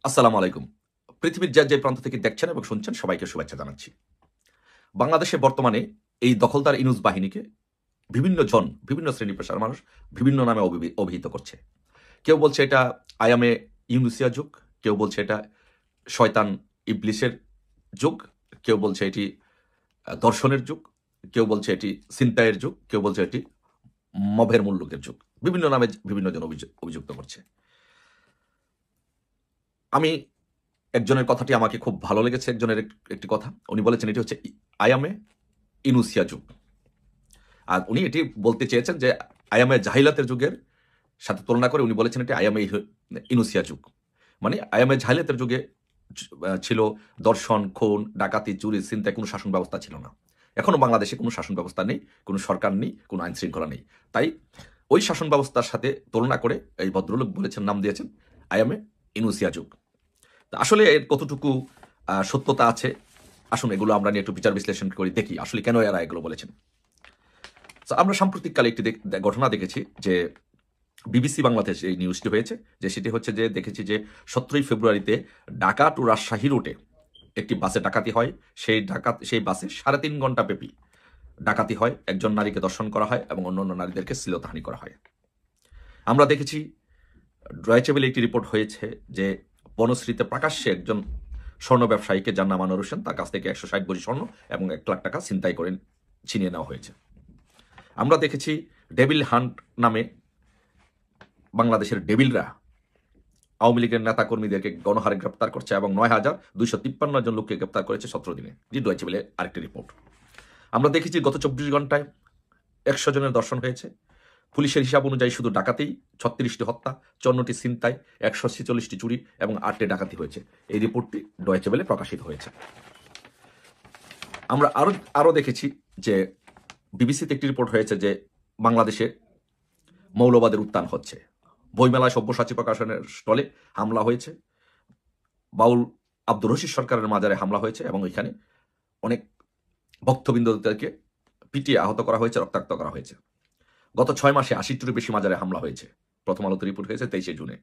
আসসালামু আলাইকুম। পৃথিবীর যে প্রান্ত থেকে দেখছেন এবং শুনছেন সবাইকে শুভেচ্ছা জানাচ্ছি। বাংলাদেশে বর্তমানে এই দখলদার ইনুস বাহিনীকে বিভিন্ন জন, বিভিন্ন শ্রেণী পেশার মানুষ বিভিন্ন নামে অভিহিত করছে। কেউ বলছে এটা আয়ামে ইউনুসিয়া যুগ, কেউ বলছে এটা শয়তান ইবলিসের যুগ, কেউ বলছে এটি দর্শনের যুগ, কেউ বলছে এটি ছিনতাইয়ের যুগ, কেউ বলছে এটি মবের মুল্লুকের যুগ। বিভিন্ন নামে বিভিন্ন জন অভিযুক্ত করছে। আমি একজনের কথাটি আমাকে খুব ভালো লেগেছে, একজনের একটি কথা। উনি বলেছেন এটি হচ্ছে আয়ামে ইনুসিয়া যুগ। আর উনি এটি বলতে চেয়েছেন যে আয়ামে জাহিলাতের যুগের সাথে তুলনা করে উনি বলেছেন এটি আয়ামে ইনুসিয়া যুগ। মানে আয়ামে জাহিলাতের যুগে ছিল দর্শন, খুন, ডাকাতি, চুরি, ছিনতাই, কোনো শাসন ব্যবস্থা ছিল না। এখনো বাংলাদেশে কোনো শাসন ব্যবস্থা নেই, কোনো সরকার নেই, কোনো আইন শৃঙ্খলা নেই। তাই ওই শাসন ব্যবস্থার সাথে তুলনা করে এই ভদ্রলোক বলেছেন, নাম দিয়েছেন আয়ামে ইনুসিয়া যুগ। আসলে এর কতটুকু সত্যতা আছে, আসুন এগুলো আমরা নিয়ে একটু বিচার বিশ্লেষণ করি, দেখি আসলে কেন এরা এগুলো বলেছেন। আমরা সাম্প্রতিককালে একটি ঘটনা দেখেছি যে বিবিসি বাংলাদেশ এই নিউজটি হয়েছে, যে সেটি হচ্ছে যে দেখেছি যে 17ই ফেব্রুয়ারিতে ঢাকা টু রাজশাহী রুটে একটি বাসে ডাকাতি হয়। সেই বাসে 3.5 ঘন্টা ব্যাপী ডাকাতি হয়, একজন নারীকে দর্শন করা হয় এবং অন্যান্য নারীদেরকে শ্লীলতাহানি করা হয়। আমরা দেখেছি ডয়েচে ভেলে একটি রিপোর্ট হয়েছে যে বনশ্রীতে প্রকাশ্যে একজন স্বর্ণ ব্যবসায়ীকে, যার নাম আনোয়ার হোসেন, তার কাছ থেকে 160 ভরি স্বর্ণ এবং 1 লাখ টাকা ছিনতাই করে ছিনিয়ে নেওয়া হয়েছে। আমরা দেখেছি ডেভিল হান্ট নামে বাংলাদেশের ডেভিলরা আওয়ামী লীগের নেতা কর্মীদেরকে গণহারে গ্রেপ্তার করছে এবং 9,253 জন লোককে গ্রেপ্তার করেছে 17 দিনে। ডয়েচে ভেলে আরেকটি রিপোর্ট। আমরা দেখেছি গত 24 ঘন্টায় 100 জনের দর্শন হয়েছে। পুলিশের হিসাব অনুযায়ী শুধু ডাকাতেই 36টি হত্যা, 54টি ছিনতাই, 146টি চুরি এবং 8টি ডাকাতি হয়েছে। এই রিপোর্টটি ডয়েচে ভেলে প্রকাশিত হয়েছে। আমরা আরো দেখেছি যে বিবিসিতে একটি রিপোর্ট হয়েছে যে বাংলাদেশে মৌলবাদের উত্থান হচ্ছে। বইমেলায় সব্যসাচী প্রকাশনের স্টলে হামলা হয়েছে, বাউল আব্দুর রশিদ সরকারের মাজারে হামলা হয়েছে এবং ওইখানে অনেক ভক্তবৃন্দদেরকে পিটিয়ে আহত করা হয়েছে, রক্তাক্ত করা হয়েছে। গত 6 মাসে 80টিরও বেশি মাজারে হামলা হয়েছে। প্রথম আলোতে রিপোর্ট হয়েছে 23 জুনে।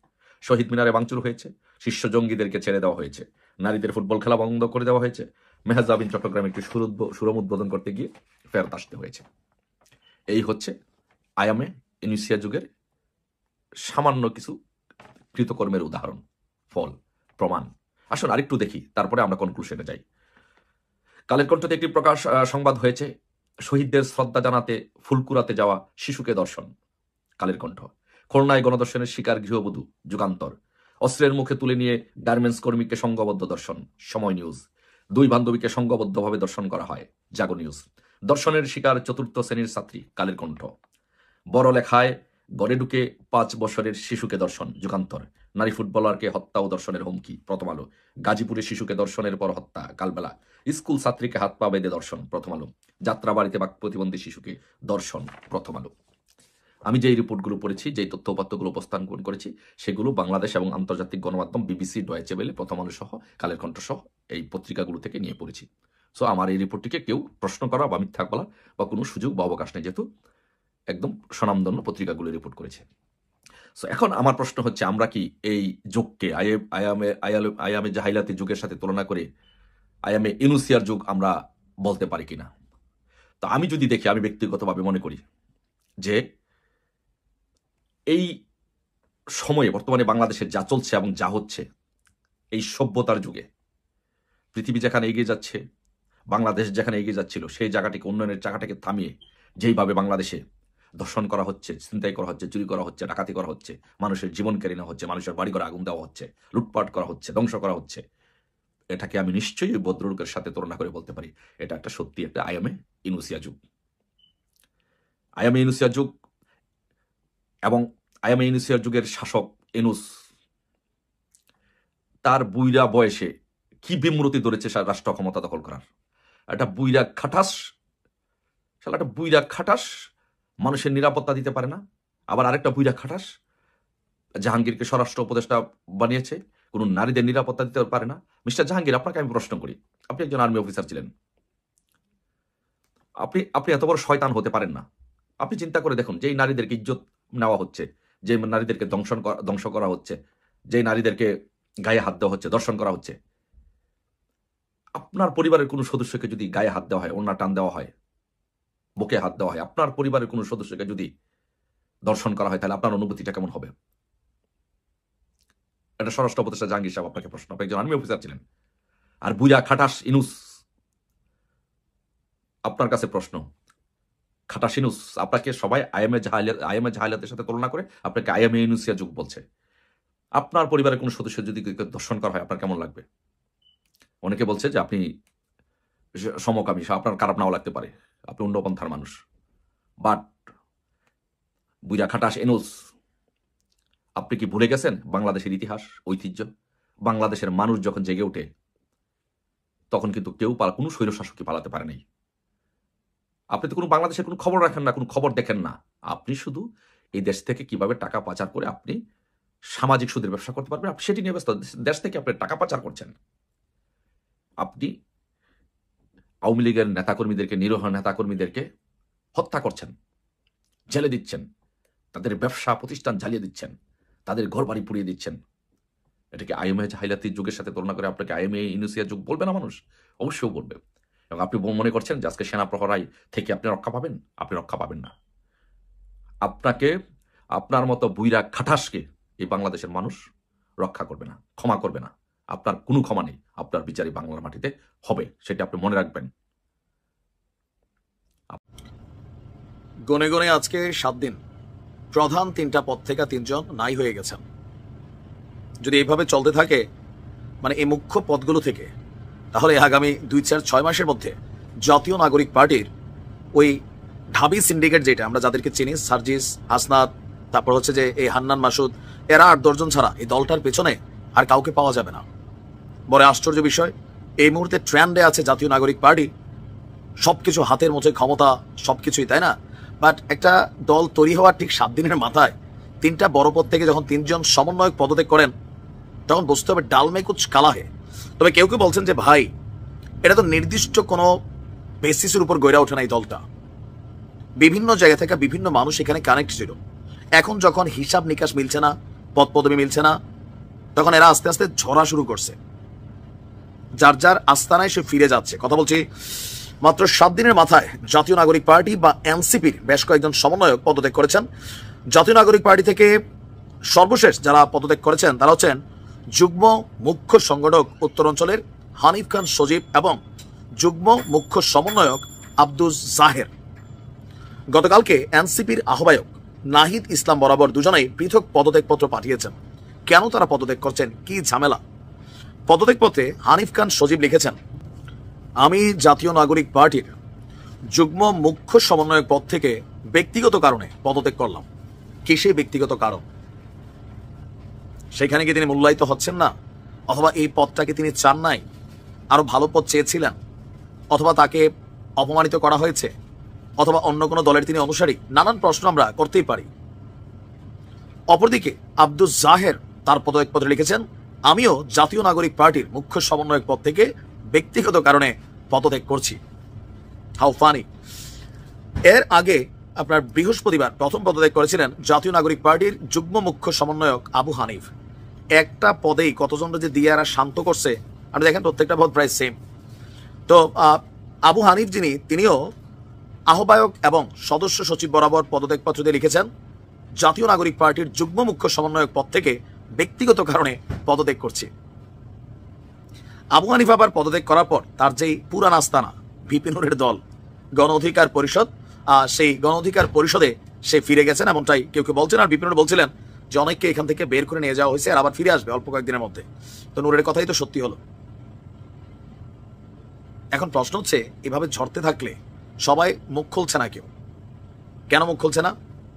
শহীদ মিনারে ভাঙচুর হয়েছে, শীর্ষ জঙ্গিদেরকে ছেড়ে দেওয়া হয়েছে, নারীদের ফুটবল খেলা বন্ধ করে দেওয়া হয়েছে, মেহজাবিন চট্টগ্রামে একটি সুরম উদ্বোধন করতে গিয়ে ফেরত আসতে হয়েছে। এই হচ্ছে আয়ামে ইনুসিয়া যুগের সামান্য কিছু কৃতকর্মের উদাহরণ, ফল, প্রমাণ। আসুন আরেকটু দেখি, তারপরে আমরা কনক্লুশনে যাই। কালের কণ্ঠতে একটি সংবাদ হয়েছে, শহীদদের শ্রদ্ধা জানাতে ফুলকুড়াতে যাওয়া শিশুকে দর্শন। কালের কণ্ঠ। খুলনায় গণদর্শনের শিকার গৃহবধূ, যুগান্তর। অস্ত্রের মুখে তুলে নিয়ে গার্মেন্টস কর্মীকে সংঘবদ্ধ দর্শন, সময় নিউজ। 2 বান্ধবীকে সংঘবদ্ধভাবে দর্শন করা হয়, জাগো নিউজ। দর্শনের শিকার 4র্থ শ্রেণীর ছাত্রী, কালের কণ্ঠ। বড় লেখায় গড়ে ঢুকে 5 বছরের শিশুকে দর্শন, যুগান্তর। নারী ফুটবলারকে হত্যা ও দর্শনের হুমকি, প্রথম আলো। গাজীপুরে শিশুকে দর্শনের পর হত্যা, কালবেলা। স্কুল ছাত্রীকে হাত পা বেঁধে দর্শন, প্রথম আলো। যাত্রাবাড়িতে বাক প্রতিবন্ধী শিশুকে দর্শন, প্রথম আলো। আমি যেই রিপোর্টগুলো পড়েছি, যেই তথ্যপত্রগুলো উপস্থাপন করেছি, সেগুলো বাংলাদেশ এবং আন্তর্জাতিক গণমাধ্যম বিবিসি, ডয়েচে ভেলে, প্রথম আলো সহ কালের কণ্ঠ সহ এই পত্রিকাগুলো থেকে নিয়ে পড়েছি। সো আমার এই রিপোর্টটিকে কেউ প্রশ্ন করা বা মিথ্যা বলা বা কোনো সুযোগ বা অবকাশ নেই, যেহেতু একদম স্বনামধন্য পত্রিকাগুলো রিপোর্ট করেছে। সো এখন আমার প্রশ্ন হচ্ছে, আমরা কি এই যুগকে আয়ামে জাহিলাতি যুগের সাথে তুলনা করে আয়ামে ইনুসিয়ার যুগ আমরা বলতে পারি কিনা? তো আমি যদি দেখি, আমি ব্যক্তিগতভাবে মনে করি যে এই সময়ে বর্তমানে বাংলাদেশে যা চলছে এবং যা হচ্ছে, এই সভ্যতার যুগে পৃথিবী যেখানে এগিয়ে যাচ্ছে, বাংলাদেশ যেখানে এগিয়ে যাচ্ছিল, সেই জায়গাটিকে, উন্নয়নের জায়গাটাকে থামিয়ে যেইভাবে বাংলাদেশে ধর্ষণ করা হচ্ছে, ছিনতাই করা হচ্ছে, চুরি করা হচ্ছে, ডাকাতি করা হচ্ছে, মানুষের জীবন কেড়ে নেওয়া হচ্ছে, মানুষের বাড়ি ঘরে আগুন দেওয়া হচ্ছে, লুটপাট করা হচ্ছে, ধ্বংস করা হচ্ছে, এটাকে আমি নিশ্চয়ই ভদ্রলোকের সাথে তুলনা করে বলতে পারি এটা একটা সত্যি একটা আয়ামে ইনুসিয়া যুগ। আয়ামে ইনুসিয়া যুগ এবং আয়ামে ইনুসিয়ার যুগের শাসক এনুস, তার বুইরা বয়সে কি বিমূর্তি ধরেছে রাষ্ট্র ক্ষমতা দখল করার। একটা বুইরা খাটাস মানুষের নিরাপত্তা দিতে পারে না। আবার আরেকটা বুইরা খাটাস জাহাঙ্গীরকে স্বরাষ্ট্র উপদেষ্টা বানিয়েছে, কোনো নারীদের নিরাপত্তা দিতে পারে না। মিস্টার জাহাঙ্গীর, আপনাকে আমি প্রশ্ন করি, আপনি একজন আর্মি অফিসার ছিলেন, আপনি এত বড় শয়তান হতে পারেন না? আপনি চিন্তা করে দেখুন, যেই নারীদেরকে ইজ্জত নেওয়া হচ্ছে, যে নারীদেরকে ধ্বংস করা হচ্ছে, যে নারীদেরকে গায়ে হাত দেওয়া হচ্ছে, দর্শন করা হচ্ছে। আপনার পরিবারের কোনো সদস্যকে যদি গায়ে হাত দেওয়া হয়, ওড়না টান দেওয়া হয়, বুকে হাত দেওয়া হয়, আপনার পরিবারের কোনো সদস্যকে যদি দর্শন করা হয়, তাহলে আপনার অনুভূতিটা কেমন হবে? এটা স্বরাষ্ট্র উপদেষ্টা জাহাঙ্গীর সাহেব আপনাকে প্রশ্ন, আপনি একজন আর্মি অফিসার ছিলেন। আর বুইরা খাটাস ইনুস, আপনার কাছে প্রশ্ন, খাটাস ইনুস আপনাকে সবাই আইএমএ জাহালিয়াতের সাথে তুলনা করে আপনাকে আইএমএ ইনুসিয়া যুগ বলছে। আপনার পরিবারের কোনো সদস্য যদি দর্শন করা হয়, আপনার কেমন লাগবে? অনেকে বলছে যে আপনি সমকামী, আপনার খারাপ নাও লাগতে পারে, আপনি অন্যপন্থার মানুষ। বাট বুইরা খাটাস এনুস, আপনি কি ভুলে গেছেন বাংলাদেশের ইতিহাস, ঐতিহ্য? বাংলাদেশের মানুষ যখন জেগে ওঠে, তখন কিন্তু কেউ কোনো স্বৈরশাসকই পালাতে পারে নাই। আপনি তো কোনো বাংলাদেশের কোনো খবর রাখেন না, কোনো খবর দেখেন না। আপনি শুধু এই দেশ থেকে কিভাবে টাকা পাচার করে আপনি সামাজিক সুদের ব্যবসা করতে পারবেন, আপনি সেটি নিয়ে ব্যস্ত। দেশ থেকে আপনি টাকা পাচার করছেন। আপনি আওয়ামী লীগের নেতাকর্মীদেরকে, নিরীহ নেতাকর্মীদেরকে হত্যা করছেন, জেলে দিচ্ছেন, তাদের ব্যবসা প্রতিষ্ঠান জ্বালিয়ে দিচ্ছেন, তাদের ঘরবাড়ি পুড়িয়ে দিচ্ছেন। এটাকে আইএমএ জাহিলাতির যুগের সাথে তুলনা করে আপনাকে আইএমএ ইনুসিয়া যুগ বলবে না মানুষ? অবশ্যই বলবে। এবং আপনি মনে করছেন যে আজকে সেনা প্রহরাই থেকে আপনি রক্ষা পাবেন? আপনি রক্ষা পাবেন না। আপনাকে, আপনার মতো বুইরা খাটাসকে এই বাংলাদেশের মানুষ রক্ষা করবে না, ক্ষমা করবে না। আপনার কোনো ক্ষমা নেই। আপনার বিচারই বাংলার মাটিতে হবে, সেটা আপনি মনে রাখবেন। গনে গনে আজকে 7 দিন প্রধান 3টা পদ থেকে 3 জন নাই হয়ে গেছেন। যদি এইভাবে চলতে থাকে, মানে এই মুখ্য পদগুলো থেকে, তাহলে আগামী 2-4-6 মাসের মধ্যে জাতীয় নাগরিক পার্টির ওই ঢাবি সিন্ডিকেট, যেটা আমরা যাদেরকে চিনি, সার্জিস, হাসনাত, তারপর হচ্ছে যে এই হান্নান মাসুদ, এরা 8-10 জন ছাড়া এই দলটার পেছনে আর কাউকে পাওয়া যাবে না। বড় আশ্চর্য বিষয়, এই মুহূর্তে ট্রেন্ডে আছে জাতীয় নাগরিক পার্টি, সবকিছু হাতের মুঠোয়, ক্ষমতা সবকিছুই, তাই না? বাট একটা দল তৈরি হওয়ার ঠিক 7 দিনের মাথায় 3টা বড় পদ থেকে যখন 3 জন সমন্বয়ক পদত্যাগ করেন, তখন বুঝতে হবে ডাল মে কুছ কালা হে। তবে কেউ কেউ বলছেন যে ভাই, এটা তো নির্দিষ্ট কোনো বেসিসের উপর গড়ে ওঠে না এই দলটা। বিভিন্ন জায়গা থেকে বিভিন্ন মানুষ এখানে কানেক্ট ছিল। এখন যখন হিসাব নিকাশ মিলছে না, পদ পদবি মিলছে না, তখন এরা আস্তে আস্তে ঝরা শুরু করছে। যার যার আস্তানায় সে ফিরে যাচ্ছে। কথা বলছি, মাত্র 7 দিনের মাথায় জাতীয় নাগরিক পার্টি বা এনসিপির বেশ কয়েকজন সমন্বয়ক পদত্যাগ করেছেন। জাতীয় নাগরিক পার্টি থেকে সর্বশেষ যারা পদত্যাগ করেছেন তারা হচ্ছেন যুগ্ম মুখ্য সংগঠক উত্তরাঞ্চলের হানিফ খান সজীব এবং যুগ্ম মুখ্য সমন্বয়ক আব্দুল জাহের। গতকালকে এনসিপির আহ্বায়ক নাহিদ ইসলাম বরাবর দুজনেই পৃথক পদত্যাগপত্র পাঠিয়েছেন। কেন তারা পদত্যাগ করছেন, কি ঝামেলা? পদত্যাগপত্রে হানিফ খান সজীব লিখেছেন, আমি জাতীয় নাগরিক পার্টির যুগ্ম মুখ্য সমন্বয়ক পদ থেকে ব্যক্তিগত কারণে পদত্যাগ করলাম। কি সেই ব্যক্তিগত কারণ? সেখানে কি তিনি মূল্যায়িত হচ্ছেন না, অথবা এই পদটাকে তিনি চান নাই, আরো ভালো পদ চেয়েছিলেন, অথবা তাকে অপমানিত করা হয়েছে, অথবা অন্য কোনো দলের তিনি অনুসারী? নানান প্রশ্ন আমরা করতেই পারি। অপরদিকে আব্দুল জাহের তার পদত্যাগপত্রে লিখেছেন, আমিও জাতীয় নাগরিক পার্টির মুখ্য সমন্বয়ক পদ থেকে ব্যক্তিগত কারণে পদত্যাগ করছি। How funny. এর আগে আপনার বৃহস্পতিবার প্রথম পদত্যাগ করেছিলেন জাতীয় নাগরিক পার্টির যুগ্ম মুখ্য সমন্বয়ক আবু হানিফ। একটা পদেই কতজনরা যে দিয়ে আর শান্ত করছে, আপনি দেখেন প্রত্যেকটা পদ প্রায় সেম। তো আবু হানিফ তিনিও আহ্বায়ক এবং সদস্য সচিব বরাবর পদত্যাগপত্র দিয়ে লিখেছেন, জাতীয় নাগরিক পার্টির যুগ্ম মুখ্য সমন্বয়ক পদ থেকে ব্যক্তিগত কারণে পদত্যাগ করছি। আবু হানিফ আবার পদত্যাগ করার পর তার যেই পুরান আস্তানা বিপিনুরের দল গণ অধিকার পরিষদ, সেই গণ অধিকার পরিষদে সে ফিরে গেছেন এমনটাই কেউ কেউ বলছেন। আর বিপিনুর বলছিলেন যে অনেককে এখান থেকে বের করে নিয়ে যাওয়া হয়েছে, আর আবার ফিরে আসবে অল্প কয়েকদিনের মধ্যে। তো নূরের কথাই তো সত্যি হলো। এখন প্রশ্ন হচ্ছে, এভাবে ঝরতে থাকলে সবাই মুখ খুলছে না। কেন মুখ খুলছে না?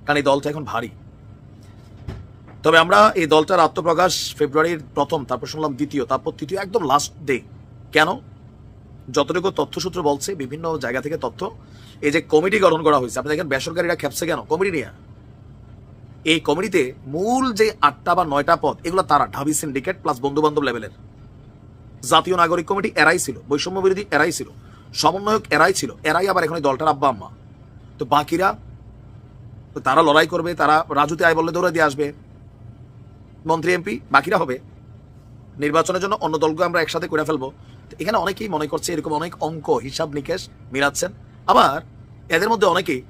কারণ এই দলটা এখন ভারী। তবে আমরা এই দলটার আত্মপ্রকাশ ফেব্রুয়ারির প্রথম, তারপর শুনলাম দ্বিতীয়, তারপর তৃতীয়, একদম লাস্ট ডে। কেন? যতটুকু তথ্যসূত্র বলছে, বিভিন্ন জায়গা থেকে তথ্য, এই যে কমিটি গঠন করা হয়েছে, আপনি দেখেন বেসরকারিরা খেপছে কেন কমিটি নিয়ে? এই কমিটিতে মূল যে 8টা বা 9টা পদ, এগুলো তারা ঢাবি সিন্ডিকেট প্লাস বন্ধু বান্ধব লেভেলের। জাতীয় নাগরিক কমিটি এরাই ছিল, বৈষম্য বিরোধী এরাই ছিল, সমন্বয়ক এরাই ছিল, এরাই আবার এখন এই দলটার আব্বা আম্মা। তো বাকিরা তারা লড়াই করবে, তারা রাজুতে আয় বললে দৌড়ে দিয়ে আসবে, মন্ত্রী এমপি বাকিরা হবে। নির্বাচনের জন্য অন্য দলকে আমরা একসাথে করে ফেলবো। তো এখানে অনেকেই মনে করছে এরকম অনেক অঙ্ক হিসাব নিকেশ মিলাচ্ছেন, আবার এদের মধ্যে অনেকেই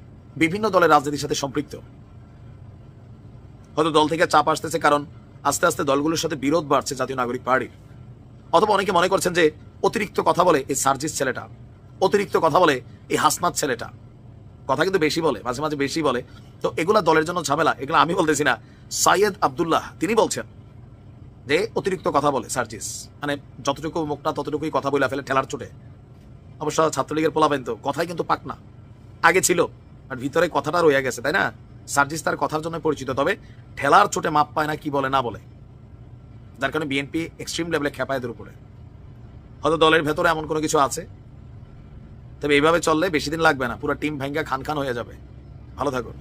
বিভিন্ন দলের রাজনীতির সাথে সম্পৃক্ত। হয়তো দল থেকে চাপ আসতেছে কারণ আস্তে আস্তে দলগুলোর সাথে বিরোধ বাড়ছে জাতীয় নাগরিক পার্টির, অথবা অনেকে মনে করছেন যে অতিরিক্ত কথা বলে এই সার্জিস ছেলেটা, অতিরিক্ত কথা বলে এই হাসনাত ছেলেটা, কথা কিন্তু বেশি বলে, মাঝে মাঝে বেশি বলে। তো এগুলা দলের জন্য ঝামেলা, এগুলো আমি বলতেছি না, সাইয়েদ আব্দুল্লাহ তিনি বলছেন যে অতিরিক্ত কথা বলে সার্জিস, মানে যতটুকু মুখটা ততটুকুই কথা বলে ফেলে ঠেলার চোটে। অবশ্য ছাত্রলীগের পোলাবেন তো কথাই কিন্তু পাক না, আগে ছিল আর ভিতরে কথাটা রয়ে গেছে, তাই না? সার্জিস তার কথার জন্য পরিচিত, তবে ঠেলার চোটে মাপ পায় না কি বলে না বলে, যার কারণে বিএনপি এক্সট্রিম লেভেলে খেপায়দের উপরে। হয়তো দলের ভেতরে এমন কোনো কিছু আছে, তবে এইভাবে চললে বেশি দিন লাগবে না, পুরো টিম ভেঙ্গা খান খান হয়ে যাবে। ভালো থাকুন।